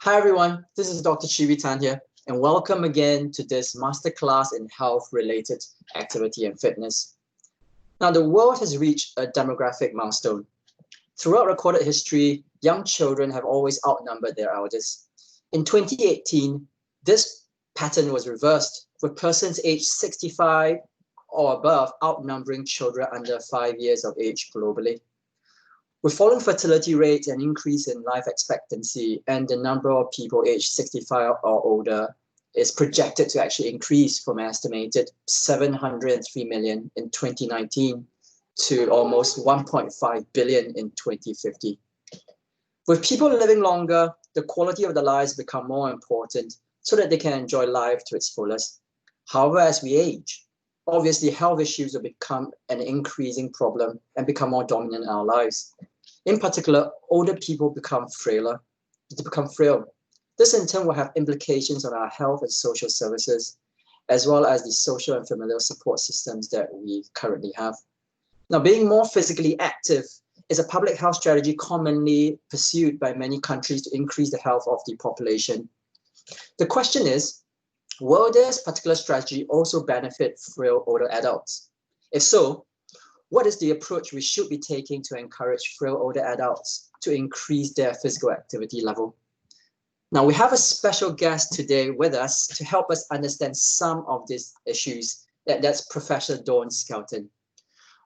Hi everyone, this is Dr. Chee-Wee here, and welcome again to this masterclass in health-related activity and fitness. Now, the world has reached a demographic milestone. Throughout recorded history, young children have always outnumbered their elders. In 2018, this pattern was reversed, with persons aged 65 or above outnumbering children under 5 years of age globally. With falling fertility rates and increase in life expectancy, and the number of people aged 65 or older is projected to actually increase from an estimated 703 million in 2019 to almost 1.5 billion in 2050. With people living longer, the quality of their lives become more important so that they can enjoy life to its fullest. However, as we age, obviously health issues will become an increasing problem and become more dominant in our lives. In particular, older people become frailer. They become frail. This in turn will have implications on our health and social services, as well as the social and familial support systems that we currently have. Now, being more physically active is a public health strategy commonly pursued by many countries to increase the health of the population. The question is, will this particular strategy also benefit frail older adults? If so, what is the approach we should be taking to encourage frail older adults to increase their physical activity level? Now, we have a special guest today with us to help us understand some of these issues. That's Professor Dawn Skelton.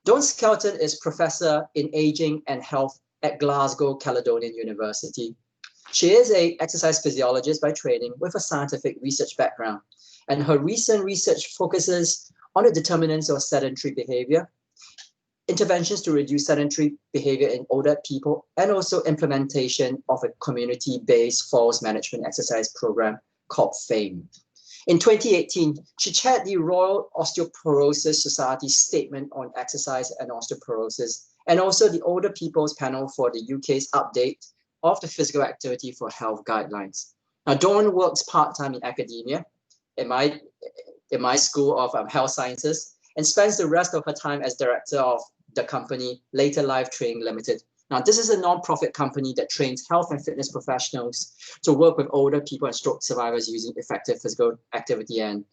Dawn Skelton is Professor in Aging and Health at Glasgow Caledonian University. She is an exercise physiologist by training with a scientific research background, and her recent research focuses on the determinants of sedentary behavior, interventions to reduce sedentary behavior in older people, and also implementation of a community-based falls management exercise program called FAME. In 2018, she chaired the Royal Osteoporosis Society's statement on exercise and osteoporosis, and also the Older People's Panel for the UK's update of the Physical Activity for Health Guidelines. Now, Dawn works part-time in academia in my School of Health Sciences, and spends the rest of her time as director of the company Later Life Training Limited. Now, this is a non-profit company that trains health and fitness professionals to work with older people and stroke survivors using effective physical activity and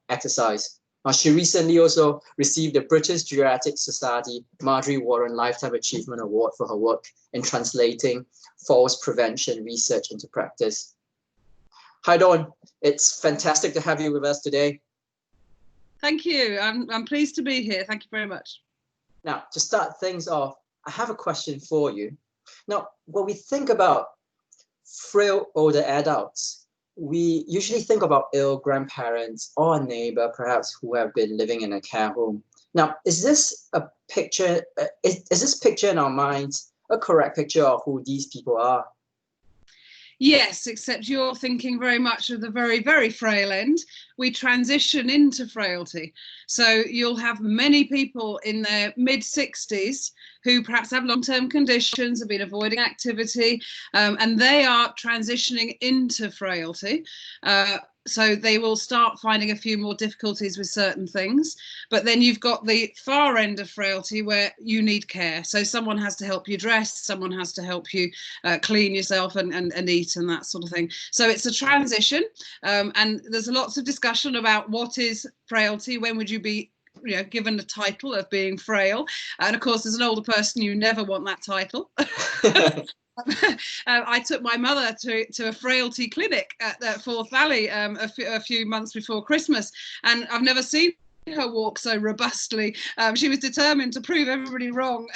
exercise. Now, she recently also received the British Geriatric Society Marjorie Warren Lifetime Achievement Award for her work in translating falls prevention research into practice. Hi, Dawn. It's fantastic to have you with us today. Thank you. I'm pleased to be here. Thank you very much. Now, to start things off, I have a question for you. Now, when we think about frail older adults, we usually think about ill grandparents or a neighbor, perhaps, who have been living in a care home. Now, is this a picture, is this picture in our minds a correct picture of who these people are? Yes, except you're thinking very much of the very, very frail end. We transition into frailty. So you'll have many people in their mid-60s who perhaps have long-term conditions, have been avoiding activity, and they are transitioning into frailty. So they will start finding a few more difficulties with certain things. But then you've got the far end of frailty where you need care. So someone has to help you dress, someone has to help you clean yourself and eat and that sort of thing. So it's a transition. And there's lots of discussion about what is frailty, when would you be given the title of being frail. And of course, as an older person, you never want that title. I took my mother to a frailty clinic at Forth Valley a few months before Christmas, and I've never seen her walk so robustly. She was determined to prove everybody wrong.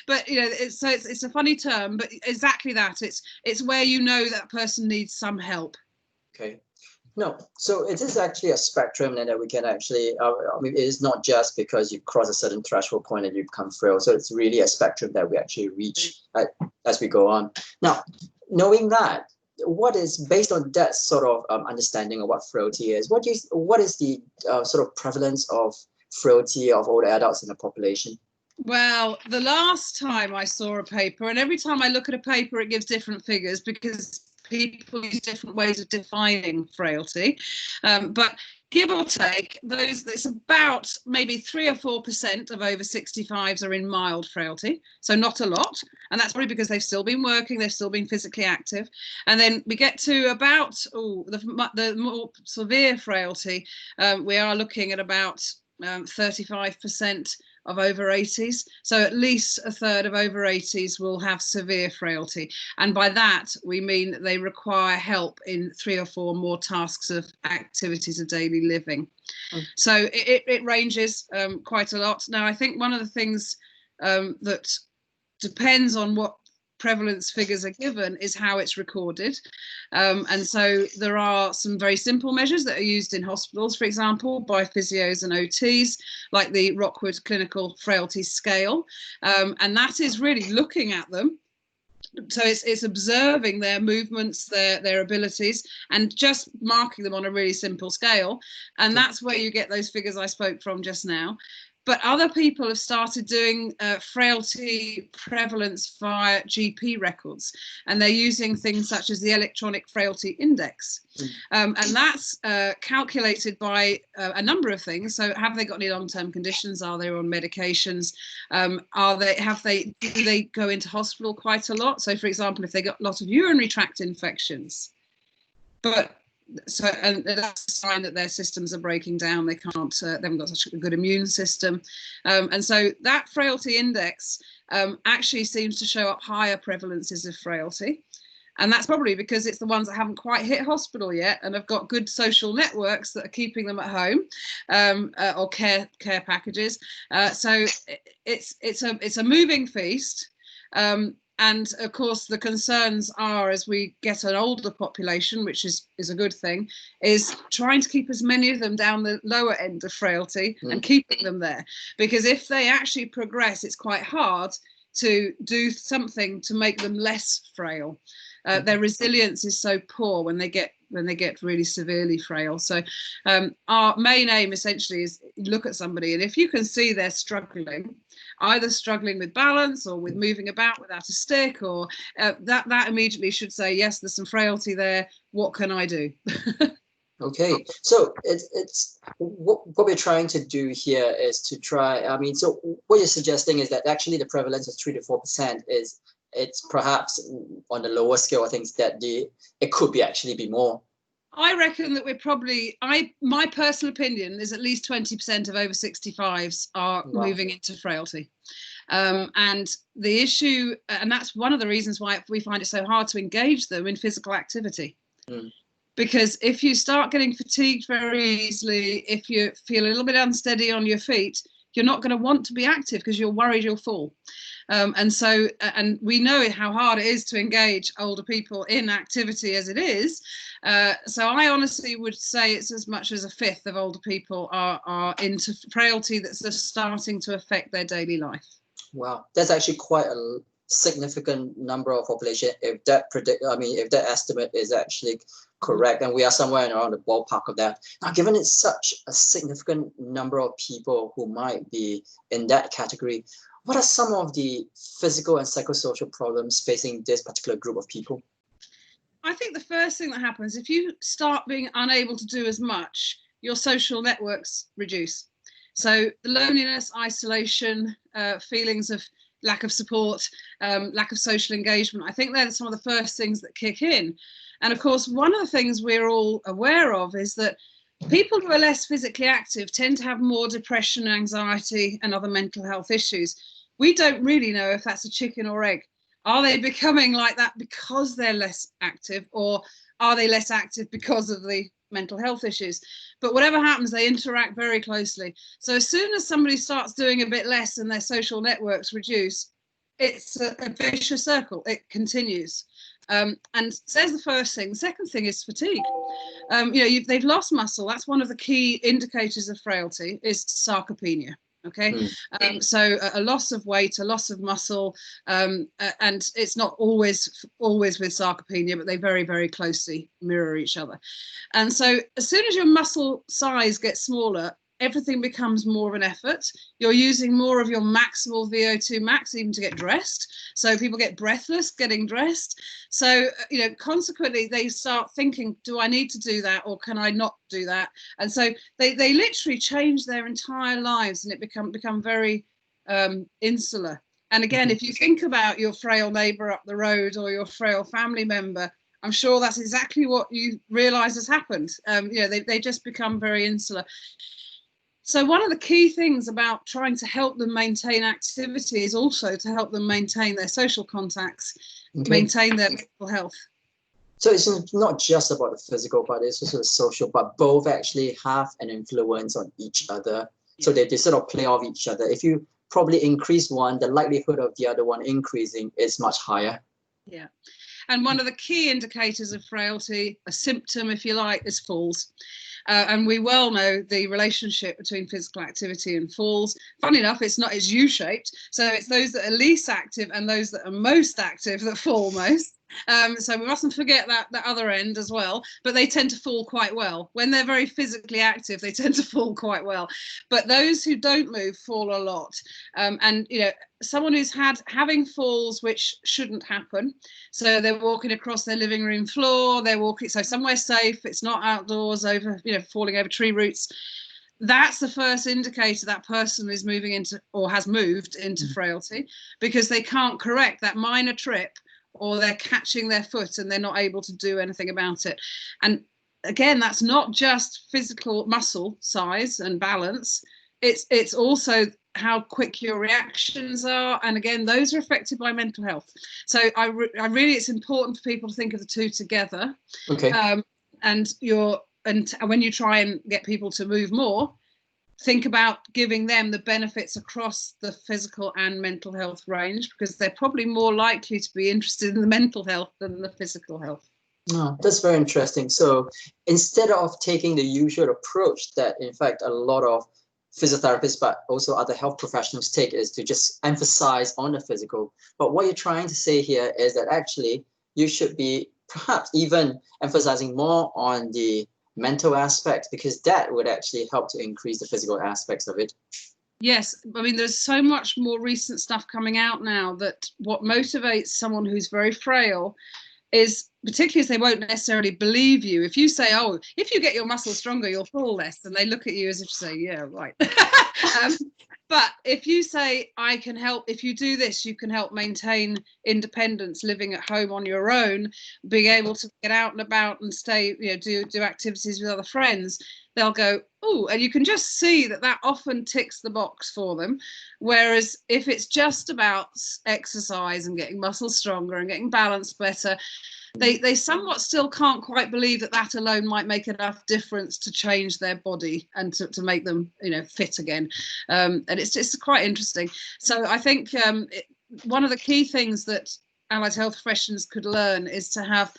But it's a funny term, but exactly that. It's where you know that person needs some help. Okay. No, so it is actually a spectrum that we can actually, I mean, it is not just because you cross a certain threshold point and you become frail. So it's really a spectrum that we actually reach as we go on. Now, knowing that, what is, based on that sort of understanding of what frailty is, what is the sort of prevalence of frailty of older adults in the population? Well, the last time I saw a paper, and every time I look at a paper, it gives different figures because people use different ways of defining frailty, but give or take, it's about maybe 3 or 4% of over 65s are in mild frailty, so not a lot, and that's probably because they've still been working, they've still been physically active. And then we get to about the more severe frailty. We are looking at about 35% of over 80s, so at least a third of over 80s will have severe frailty, and by that we mean that they require help in 3 or 4 more tasks of activities of daily living. So it ranges quite a lot. Now, I think one of the things that depends on what prevalence figures are given is how it's recorded, and so there are some very simple measures that are used in hospitals, for example, by physios and OTs, like the Rockwood Clinical Frailty Scale, and that is really looking at them. So it's observing their movements, their abilities, and just marking them on a really simple scale, and that's where you get those figures I spoke from just now. But other people have started doing frailty prevalence via GP records, and they're using things such as the electronic frailty index. And that's calculated by a number of things. So have they got any long-term conditions? Are they on medications? Do they go into hospital quite a lot? So for example, if they got a lot of urinary tract infections, and that's a sign that their systems are breaking down. They haven't got such a good immune system, and so that frailty index actually seems to show up higher prevalences of frailty, and that's probably because it's the ones that haven't quite hit hospital yet and have got good social networks that are keeping them at home, or care packages. So it's a moving feast. And of course, the concerns are, as we get an older population, which is a good thing, is trying to keep as many of them down the lower end of frailty and keeping them there. Because if they actually progress, it's quite hard to do something to make them less frail. Their resilience is so poor when they get really severely frail. So our main aim essentially is look at somebody, and if you can see they're struggling, either struggling with balance or with moving about without a stick, or that immediately should say, yes, there's some frailty there, what can I do? Okay, so it's what we're trying to do here is to try, so what you're suggesting is that actually the prevalence of 3 to 4% it's perhaps on the lower scale. I think that it could be actually be more. I reckon that we're probably, my personal opinion is at least 20% of over 65s are moving into frailty. And the issue, and that's one of the reasons why we find it so hard to engage them in physical activity. Because if you start getting fatigued very easily, if you feel a little bit unsteady on your feet, you're not going to want to be active because you're worried you'll fall. And we know how hard it is to engage older people in activity as it is. So I honestly would say it's as much as a fifth of older people are into frailty that's just starting to affect their daily life. Wow, that's actually quite a significant number of population. If that estimate is actually correct, and we are somewhere around the ballpark of that. Now, given it's such a significant number of people who might be in that category, what are some of the physical and psychosocial problems facing this particular group of people? I think the first thing that happens, if you start being unable to do as much, your social networks reduce. So the loneliness, isolation, feelings of lack of support, lack of social engagement, I think they're some of the first things that kick in. And of course, one of the things we're all aware of is that people who are less physically active tend to have more depression, anxiety, and other mental health issues. We don't really know if that's a chicken or egg. Are they becoming like that because they're less active, or are they less active because of the mental health issues? But whatever happens, they interact very closely. So as soon as somebody starts doing a bit less and their social networks reduce, it's a vicious circle. It continues. And so there's the first thing. The second thing is fatigue. They've lost muscle. That's one of the key indicators of frailty, is sarcopenia. Okay, so a loss of weight, a loss of muscle, and it's not always with sarcopenia, but they very, very closely mirror each other. And so as soon as your muscle size gets smaller, everything becomes more of an effort. You're using more of your maximal VO2 max even to get dressed. So people get breathless getting dressed. So, you know, consequently, they start thinking, do I need to do that or can I not do that? And so they literally change their entire lives, and it become very insular. And again, if you think about your frail neighbour up the road or your frail family member, I'm sure that's exactly what you realise has happened. You know, they just become very insular. So one of the key things about trying to help them maintain activity is also to help them maintain their social contacts, maintain their mental health. So it's not just about the physical, but it's also the social, but both actually have an influence on each other. So they sort of play off each other. If you probably increase one, the likelihood of the other one increasing is much higher. Yeah. And one of the key indicators of frailty, a symptom, if you like, is falls. And we well know the relationship between physical activity and falls. Funny enough, it's U-shaped. So it's those that are least active and those that are most active that fall most. So we mustn't forget that other end as well, but they tend to fall quite well. When they're very physically active, they tend to fall quite well. But those who don't move fall a lot. And, you know, someone who's having falls which shouldn't happen. So they're walking across their living room floor, they're walking, so somewhere safe, it's not outdoors over, you know, falling over tree roots. That's the first indicator that person is moving into or has moved into frailty, because they can't correct that minor trip, or they're catching their foot and they're not able to do anything about it. And again, that's not just physical muscle size and balance, it's also how quick your reactions are, and again, those are affected by mental health. So I really, it's important for people to think of the two together. Okay. And when you try and get people to move more, think about giving them the benefits across the physical and mental health range, because they're probably more likely to be interested in the mental health than the physical health. Oh, that's very interesting. So instead of taking the usual approach that, in fact, a lot of physiotherapists, but also other health professionals take, is to just emphasize on the physical. But what you're trying to say here is that actually you should be perhaps even emphasizing more on the mental aspect, because that would actually help to increase the physical aspects of it. Yes, I mean, there's so much more recent stuff coming out now that what motivates someone who's very frail is, particularly as they won't necessarily believe you. If you say, oh, if you get your muscles stronger, you'll fall less, and they look at you as if to say, yeah, right. But if you say, I can help, if you do this, you can help maintain independence, living at home on your own, being able to get out and about and stay, you know, do activities with other friends, they'll go, oh, and you can just see that often ticks the box for them. Whereas if it's just about exercise and getting muscles stronger and getting balance better, they somewhat still can't quite believe that alone might make enough difference to change their body and to make them, you know, fit again. And it's quite interesting. So I think one of the key things that allied health professions could learn is to have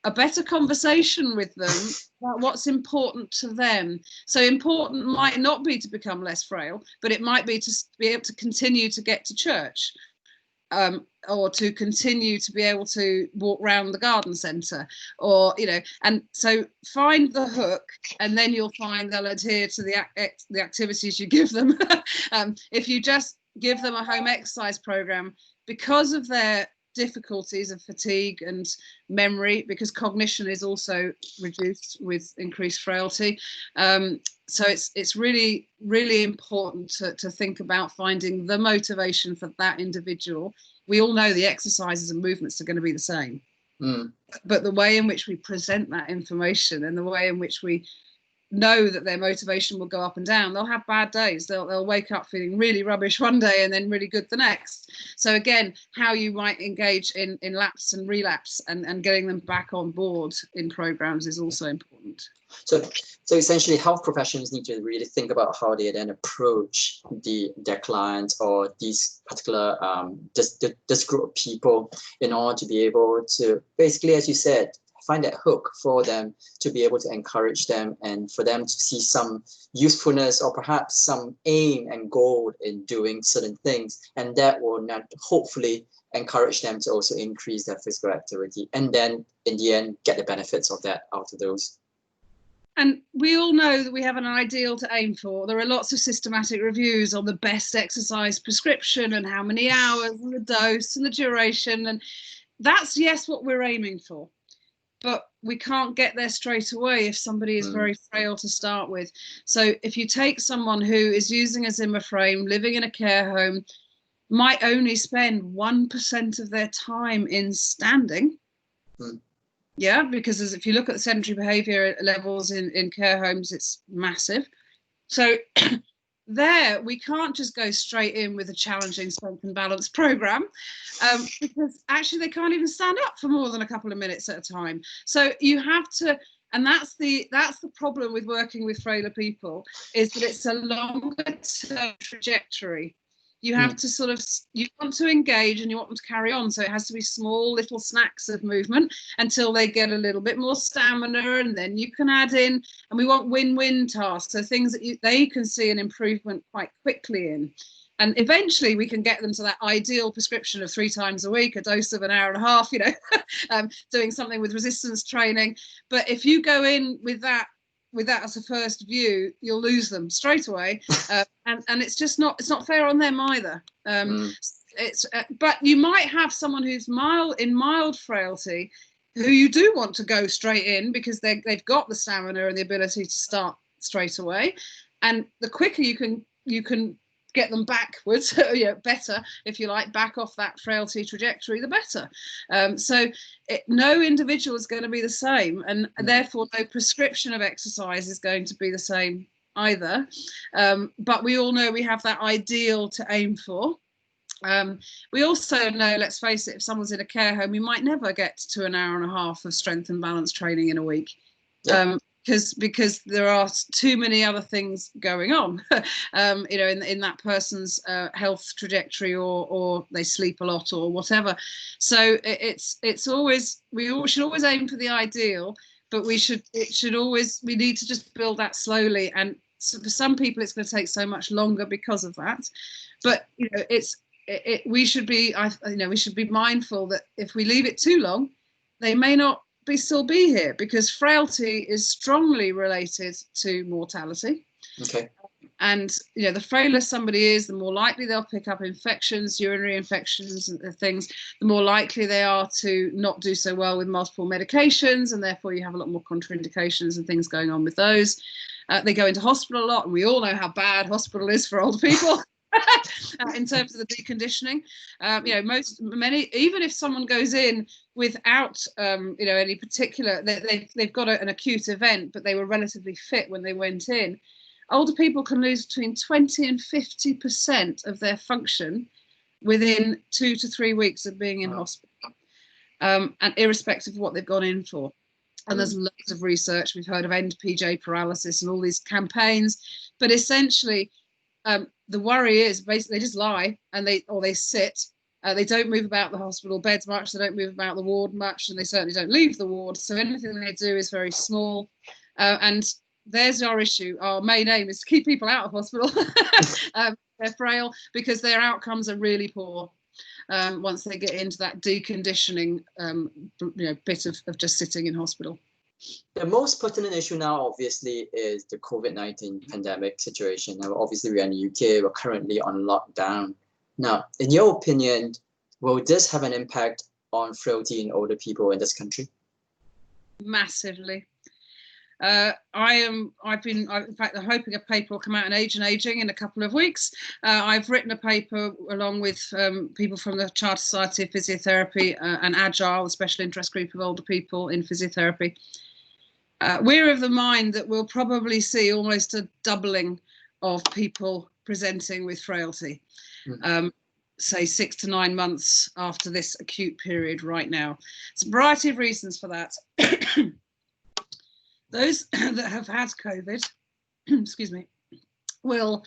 a better conversation with them about what's important to them. So important might not be to become less frail, but it might be to be able to continue to get to church. Or to continue to be able to walk around the garden centre, or, you know, and so find the hook, and then you'll find they'll adhere to the activities you give them. If you just give them a home exercise program, because of their difficulties of fatigue and memory, because cognition is also reduced with increased frailty. So it's really, really important to think about finding the motivation for that individual. We all know the exercises and movements are going to be the same, but the way in which we present that information and the way in which we know that their motivation will go up and down. They'll have bad days. They'll wake up feeling really rubbish one day and then really good the next. So again, how you might engage in lapse and relapse and getting them back on board in programs is also important. So essentially, health professionals need to really think about how they then approach their clients or these particular this group of people in order to be able to basically, as you said, find that hook for them to be able to encourage them and for them to see some usefulness or perhaps some aim and goal in doing certain things. And that will not hopefully encourage them to also increase their physical activity and then in the end get the benefits of that out of those. And we all know that we have an ideal to aim for. There are lots of systematic reviews on the best exercise prescription and how many hours and the dose and the duration. And that's, yes, what we're aiming for. But we can't get there straight away if somebody is very frail to start with. So if you take someone who is using a Zimmer frame, living in a care home, might only spend 1% of their time in standing. Yeah, because if you look at the sedentary behaviour levels in care homes, it's massive. So there, we can't just go straight in with a challenging strength and balance programme, because actually they can't even stand up for more than a couple of minutes at a time. So you have to, and that's the problem with working with frailer people, is that it's a longer term trajectory. You have to sort of, you want to engage and you want them to carry on. So it has to be small little snacks of movement until they get a little bit more stamina, and then you can add in, and we want win-win tasks. So things that they can see an improvement quite quickly in. And eventually we can get them to that ideal prescription of 3 times a week, a dose of an hour and a half, you know, doing something with resistance training. But if you go in with that as a first view, you'll lose them straight away, and it's just not fair on them either. But you might have someone who's mild frailty, who you do want to go straight in because they've got the stamina and the ability to start straight away, and the quicker you can get them backwards, better, if you like, back off that frailty trajectory, the better. So no individual is going to be the same, and therefore no prescription of exercise is going to be the same either. But we all know we have that ideal to aim for. We also know, let's face it, if someone's in a care home, you might never get to an hour and a half of strength and balance training in a week. Because there are too many other things going on, in that person's health trajectory, or they sleep a lot or whatever. So it's always, should always aim for the ideal, but we need to just build that slowly. And so for some people, it's going to take so much longer because of that. But we should be mindful that if we leave it too long, they may not still be here, because frailty is strongly related to mortality. Okay. And the frailer somebody is, the more likely they'll pick up infections, urinary infections and things, the more likely they are to not do so well with multiple medications, and therefore you have a lot more contraindications and things going on with those. They go into hospital a lot, and we all know how bad hospital is for older people. In terms of the deconditioning, many, even if someone goes in without any particular, they've got an acute event, but they were relatively fit when they went in, older people can lose between 20 and 50% of their function within 2 to 3 weeks of being in hospital, and irrespective of what they've gone in for. And there's loads of research. We've heard of end PJ paralysis and all these campaigns, but essentially the worry is basically they just lie and they sit. They don't move about the hospital beds much. They don't move about the ward much, and they certainly don't leave the ward. So anything they do is very small. And there's our issue. Our main aim is to keep people out of hospital. They're frail because their outcomes are really poor once they get into that deconditioning bit of just sitting in hospital. The most pertinent issue now, obviously, is the COVID-19 pandemic situation. Now, obviously, we're in the UK. We're currently on lockdown. Now, in your opinion, will this have an impact on frailty in older people in this country? Massively. I'm hoping a paper will come out in Age and Aging in a couple of weeks. I've written a paper along with people from the Chartered Society of Physiotherapy and Agile, the special interest group of older people in physiotherapy. We're of the mind that we'll probably see almost a doubling of people presenting with frailty, say 6 to 9 months after this acute period right now. There's a variety of reasons for that. Those that have had COVID, excuse me, will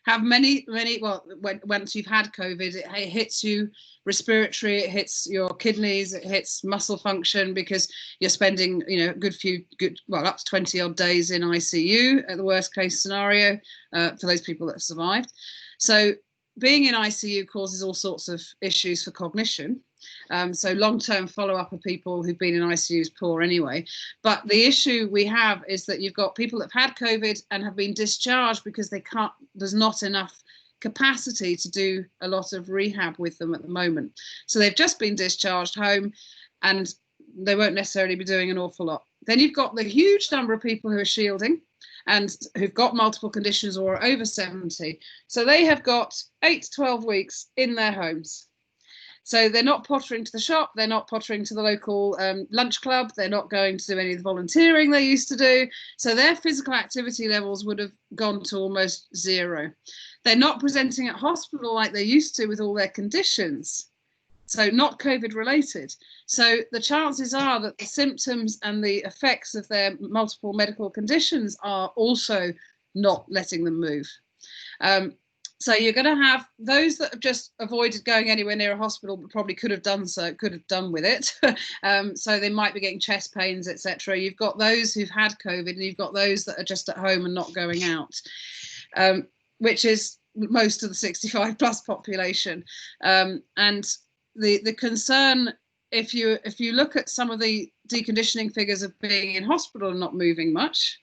have many, well, once you've had COVID, it hits you respiratory, it hits your kidneys, it hits muscle function, because you're spending, up to 20 odd days in ICU at the worst case scenario for those people that have survived. So being in ICU causes all sorts of issues for cognition. So long-term follow-up of people who've been in ICU is poor anyway. But the issue we have is that you've got people that have had COVID and have been discharged because there's not enough capacity to do a lot of rehab with them at the moment. So they've just been discharged home and they won't necessarily be doing an awful lot. Then you've got the huge number of people who are shielding and who've got multiple conditions or are over 70. So they have got 8 to 12 weeks in their homes. So they're not pottering to the shop, they're not pottering to the local lunch club, they're not going to do any of the volunteering they used to do. So their physical activity levels would have gone to almost zero. They're not presenting at hospital like they used to with all their conditions. So not COVID related. So the chances are that the symptoms and the effects of their multiple medical conditions are also not letting them move. So you're going to have those that have just avoided going anywhere near a hospital, but probably could have done with it. So they might be getting chest pains, etc. You've got those who've had COVID, and you've got those that are just at home and not going out, which is most of the 65 plus population. And the concern, if you look at some of the deconditioning figures of being in hospital and not moving much,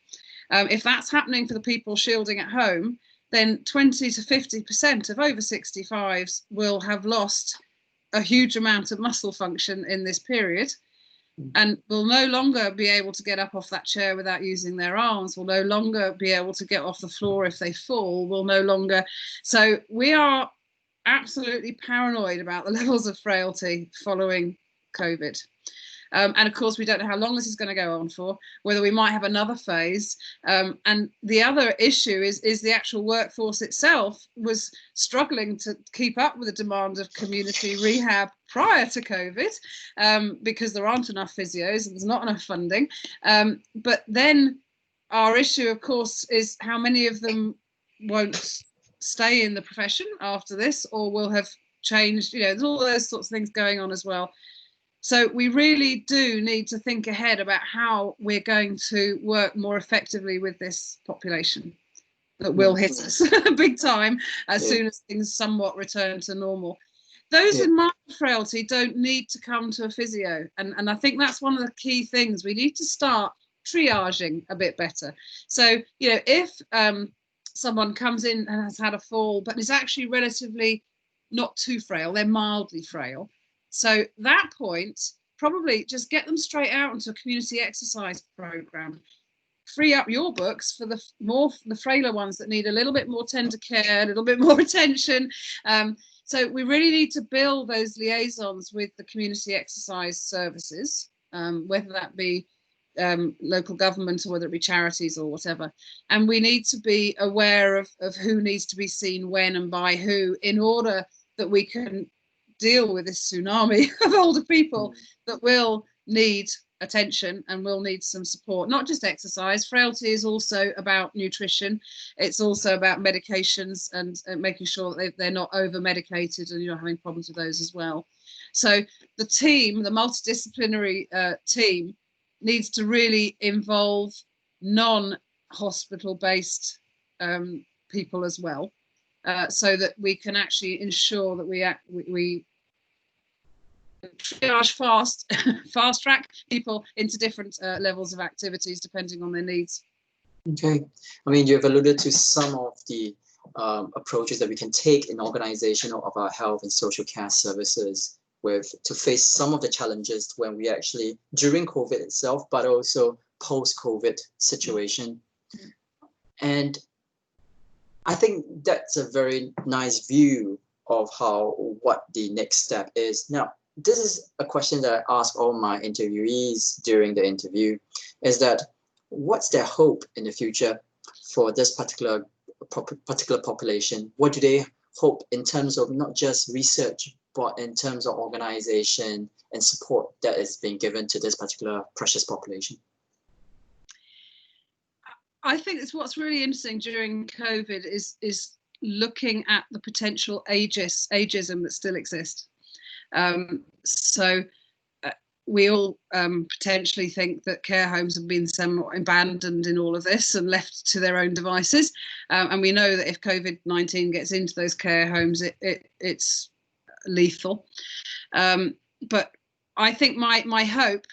if that's happening for the people shielding at home, then 20 to 50% of over 65s will have lost a huge amount of muscle function in this period and will no longer be able to get up off that chair without using their arms, will no longer be able to get off the floor if they fall, will no longer. So we are absolutely paranoid about the levels of frailty following COVID. And of course, we don't know how long this is going to go on for, whether we might have another phase. And the other issue is the actual workforce itself was struggling to keep up with the demand of community rehab prior to COVID, because there aren't enough physios and there's not enough funding. But then our issue, of course, is how many of them won't stay in the profession after this or will have changed. You know, there's all those sorts of things going on as well. So we really do need to think ahead about how we're going to work more effectively with this population that will hit us big time as soon as things somewhat return to normal. Those with mild frailty don't need to come to a physio. And I think that's one of the key things. We need to start triaging a bit better. So, you know, if someone comes in and has had a fall, but is actually relatively not too frail, they're mildly frail. So that point, probably just get them straight out into a community exercise program. Free up your books for the frailer ones that need a little bit more tender care, a little bit more attention. So we really need to build those liaisons with the community exercise services, whether that be local government or whether it be charities or whatever. And we need to be aware of who needs to be seen when and by who, in order that we can deal with this tsunami of older people that will need attention and will need some support, not just exercise. Frailty is also about nutrition. It's also about medications and making sure that they're not over medicated and you're not having problems with those as well. So the team, the multidisciplinary team, needs to really involve non-hospital based people as well, so that we can actually ensure that we triage fast track people into different levels of activities depending on their needs. Okay, I mean, you've alluded to some of the approaches that we can take in organization of our health and social care services to face some of the challenges when we actually, during COVID itself, but also post-COVID situation. And I think that's a very nice view of what the next step is. Now, this is a question that I ask all my interviewees during the interview, is that what's their hope in the future for this particular population? What do they hope in terms of not just research, but in terms of organization and support that is being given to this particular precious population? I think it's what's really interesting during COVID is looking at the potential ageism that still exists. We all potentially think that care homes have been somewhat abandoned in all of this and left to their own devices. And we know that if COVID-19 gets into those care homes, it's lethal. but I think my hope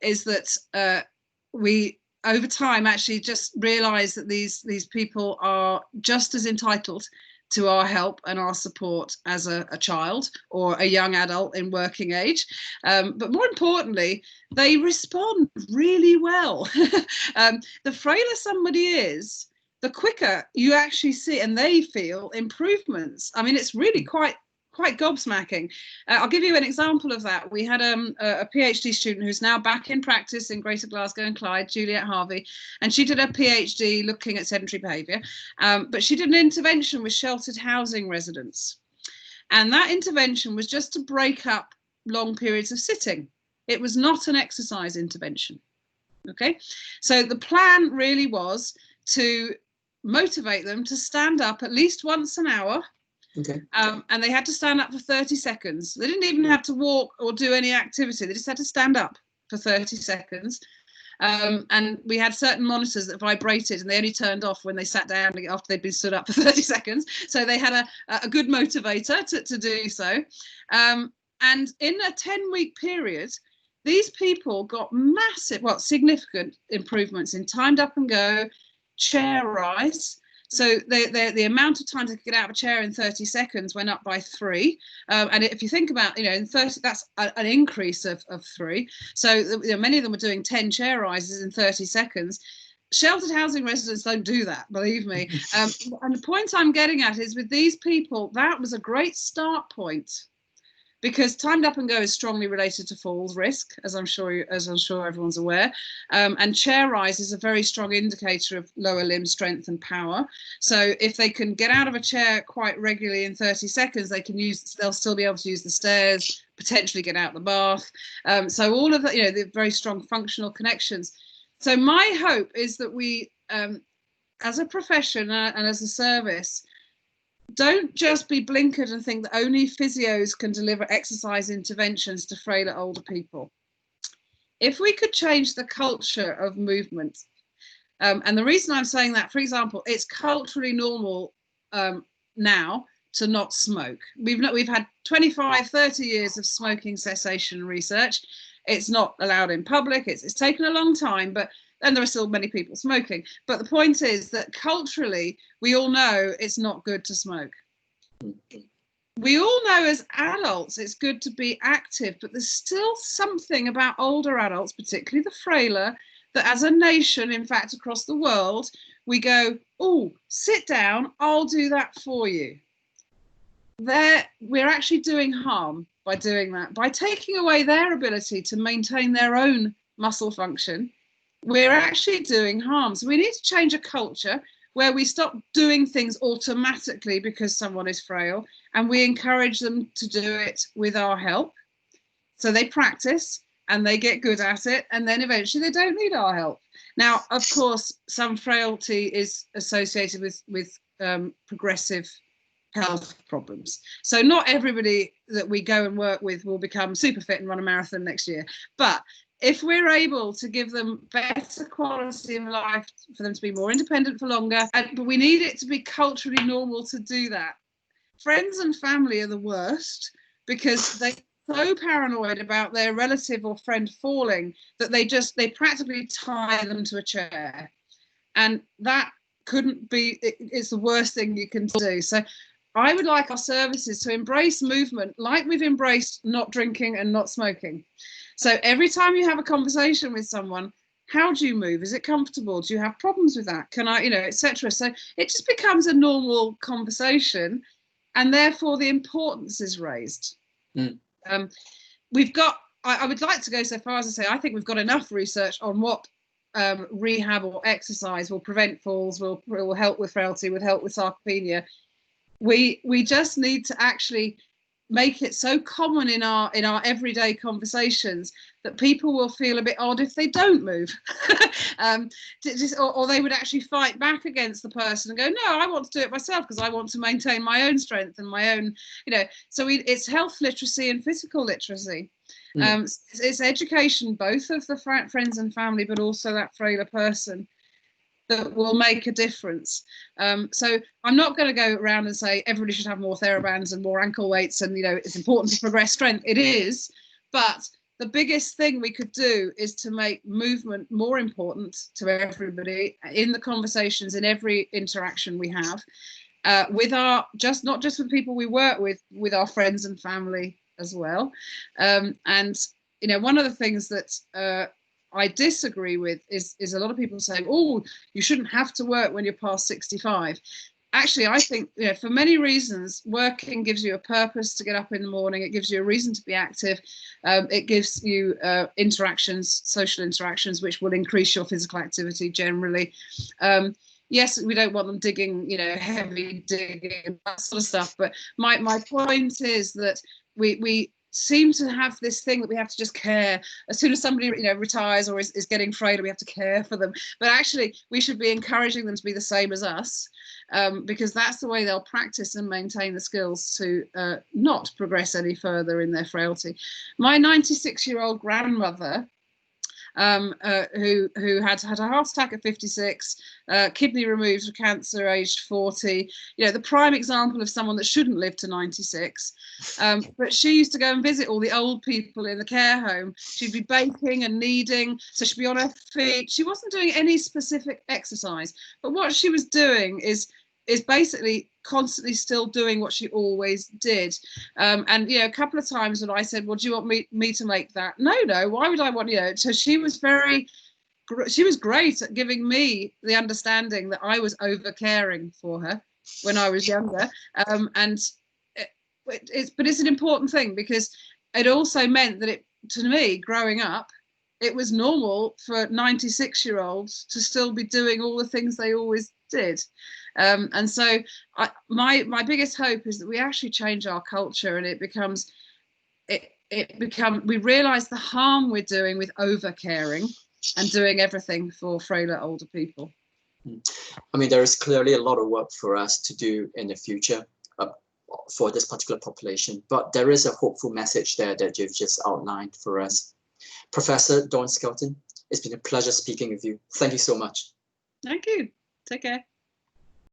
is that we over time actually just realize that these people are just as entitled to our help and our support as a child or a young adult in working age, but more importantly, they respond really well. The frailer somebody is, the quicker you actually see and they feel improvements. I mean, it's really quite gobsmacking. I'll give you an example of that. We had a PhD student who's now back in practice in Greater Glasgow and Clyde, Juliet Harvey, and she did a PhD looking at sedentary behaviour, but she did an intervention with sheltered housing residents. And that intervention was just to break up long periods of sitting. It was not an exercise intervention. Okay, so the plan really was to motivate them to stand up at least once an hour. Okay. And they had to stand up for 30 seconds. They didn't even have to walk or do any activity. They just had to stand up for 30 seconds. And we had certain monitors that vibrated, and they only turned off when they sat down after they'd been stood up for 30 seconds. So they had a good motivator to do so. And in a 10-week period, these people got massive, significant improvements in timed up and go, chair rise. So the amount of time to get out of a chair in 30 seconds went up by 3. And if you think about, in 30, that's an increase of 3. So many of them were doing 10 chair rises in 30 seconds. Sheltered housing residents don't do that, believe me. And the point I'm getting at is with these people, that was a great start point. Because timed up and go is strongly related to falls risk, as I'm sure everyone's aware, and chair rise is a very strong indicator of lower limb strength and power. So if they can get out of a chair quite regularly in 30 seconds, they'll still be able to use the stairs, potentially get out the bath. So all of that, the very strong functional connections. So my hope is that we, as a profession and as a service, don't just be blinkered and think that only physios can deliver exercise interventions to frailer older people. If we could change the culture of movement, and the reason I'm saying that, for example, it's culturally normal now to not smoke. We've had 25, 30 years of smoking cessation research. It's not allowed in public. It's taken a long time, and there are still many people smoking. But the point is that culturally, we all know it's not good to smoke. We all know as adults it's good to be active, but there's still something about older adults, particularly the frailer, that as a nation, in fact, across the world, we go, oh, sit down, I'll do that for you. We're actually doing harm by doing that, by taking away their ability to maintain their own muscle function. We're actually doing harm. So we need to change a culture where we stop doing things automatically because someone is frail, and we encourage them to do it with our help. So they practice and they get good at it, and then eventually they don't need our help. Now, of course, some frailty is associated with progressive health problems. So not everybody that we go and work with will become super fit and run a marathon next year. But if we're able to give them better quality of life, for them to be more independent for longer, but we need it to be culturally normal to do that. Friends and family are the worst because they're so paranoid about their relative or friend falling that they practically tie them to a chair. And that couldn't be, it's the worst thing you can do. So I would like our services to embrace movement like we've embraced not drinking and not smoking. So every time you have a conversation with someone, how do you move? Is it comfortable? Do you have problems with that? Can I, etc. So it just becomes a normal conversation, and therefore the importance is raised. We've got, I would like to go so far as to say, I think we've got enough research on what rehab or exercise will prevent falls, will help with frailty, will help with sarcopenia. We just need to actually make it so common in our everyday conversations that people will feel a bit odd if they don't move, or they would actually fight back against the person and go, no, I want to do it myself because I want to maintain my own strength and my own, so it's health literacy and physical literacy. It's education, both of the friends and family, but also that frailer person, that will make a difference. So I'm not going to go around and say everybody should have more therabands and more ankle weights and it's important to progress strength. It is, But the biggest thing we could do is to make movement more important to everybody in the conversations, in every interaction we have, with our, not just with people we work with our friends and family as well. And you know, one of the things that I disagree with is a lot of people saying, oh, you shouldn't have to work when you're past 65. Actually, I think, you know, for many reasons, working gives you a purpose to get up in the morning. It gives you a reason to be active. It gives you interactions, social interactions, which will increase your physical activity generally. Yes, we don't want them digging, you know, heavy digging, that sort of stuff. But my point is that we seem to have this thing that we have to just care. As soon as somebody, you know, retires or is getting frail, we have to care for them. But actually, we should be encouraging them to be the same as us, because that's the way they'll practice and maintain the skills to not progress any further in their frailty. My 96-year-old grandmother, who had a heart attack at 56, kidney removed for cancer aged 40, you know, the prime example of someone that shouldn't live to 96. But she used to go and visit all the old people in the care home. She'd be baking and kneading, so she'd be on her feet. She wasn't doing any specific exercise, but what she was doing is basically constantly still doing what she always did. And, you know, a couple of times when I said, well, do you want me to make that? No, why would I want, you know? So she was great at giving me the understanding that I was over caring for her when I was younger. But it's an important thing, because it also meant that to me, growing up, it was normal for 96-year-olds to still be doing all the things they always did. And so my biggest hope is that we actually change our culture, and we realize the harm we're doing with over caring and doing everything for frailer older people. I mean, there is clearly a lot of work for us to do in the future for this particular population, but there is a hopeful message there that you've just outlined for us. Professor Dawn Skelton, it's been a pleasure speaking with you. Thank you so much. Thank you. Take care.